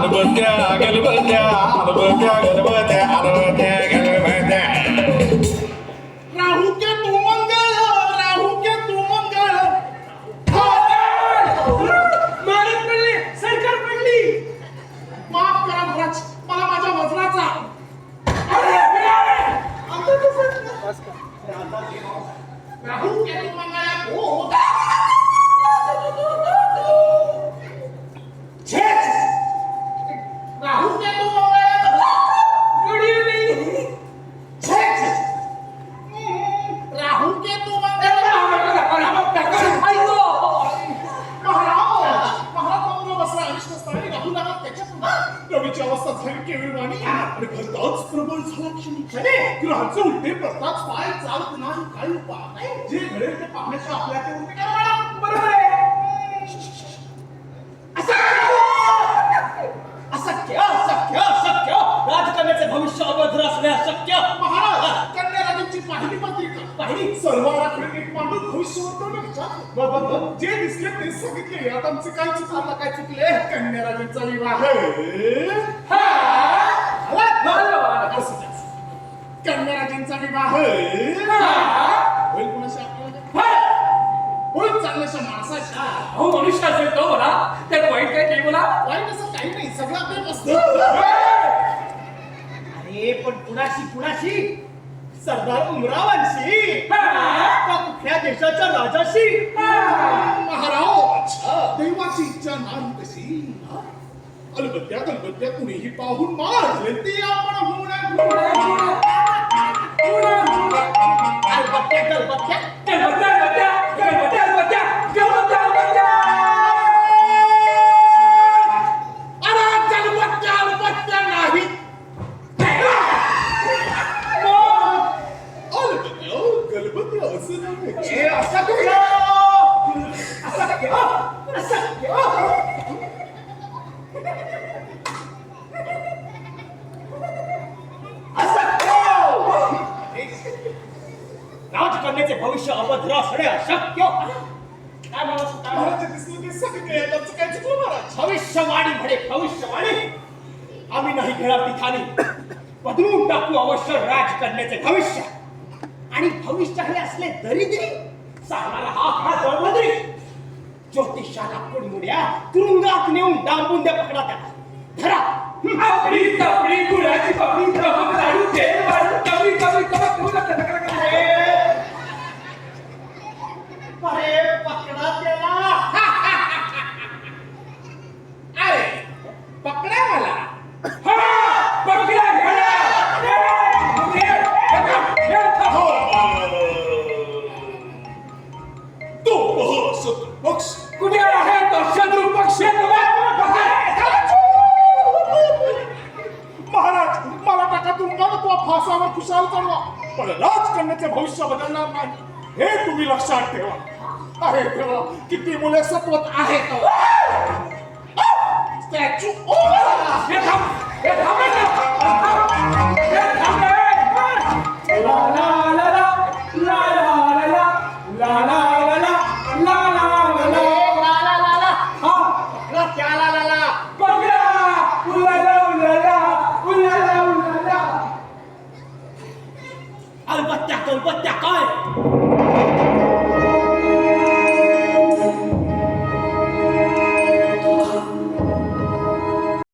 गणपत्या गणपत्या गणपत्या गणपत्या गणपत्या गणपत्या राहू के तू मंगळ राहू के तू मंगळ मारत पडली सरकार पडली माफ करा महाराज मला माझ्या वजनाचा राहू के तू मंगळ हो राहू के तू मंगळ गुड इव्हनिंग राहू के तू मंगळ रवीची अवस्था झाली केविळवाणी आणि भलताच प्रबळ झाला क्षणी ग्रहांचे उलटे पडताच पाय चालत नाही काही उपाय जे घडेल ते पाहण्याच्या आपल्या ते उलटे करा बरोबर आहे अशक्य अशक्य अशक्य राजकारणाचे भविष्य अभद्र असणे अशक्य महाराज कन्या राजांची पहिली पत्रिका पाहिली सर्व आराखडे एक मांडून भविष्य वर्तवण्याच्या जे दिसले ते सांगितले आता आमचे काय चुकलं काय चुकले कन्या राजांचा विवाह कन्या राजांचा विवाह होईल कोणाशी आपल्याला होईल चांगल्याशा माणसाशी हो मनुष्य असेल तो मला त्यात वाईट काय केली मला वाईट असं काही नाही सगळं आपल्या असतं अरे पण कुणाशी कुणाशी सरदार उमरावांशी का कुठल्या देशाच्या राजाशी महाराज देवाची इच्छा नाही कशी अलबत्त्या कुणीही पाहून मारले ते आपण राजकारणाचे भविष्य अभद्र असणे अशक्य काय महाराज दिसलं ते सगळे त्यांचं काय चुकलं महाराज भविष्यवाणी म्हणे भविष्यवाणी आम्ही नाही घेणार ठिकाणी बदलून टाकू अवश्य राजकारणाचे भविष्य आणि भविष्य हे असले दरिद्री सांगणारा हा दळमद्री ज्योतिषाला कुडमुड्या तुरुंगात नेऊन डांबून द्या पकडा त्याला धरा आपली तपडी गुळाची पपडी क्रमांक लाडू तेल वाढू कमी कमी अरे पकडा त्याला अरे पकडा मला तो पक्ष कुठे आहे तो शत्रू पक्ष महाराज मला टाका तुमचा तो फासावर खुशाल चढवा पण राजकारणाचे भविष्य बदलणार नाही हे तुम्ही लक्षात ठेवा अरे ठेवा किती मुले सत्वत आहेत स्टॅच्यू अलबत्त्या कलबत्त्या काय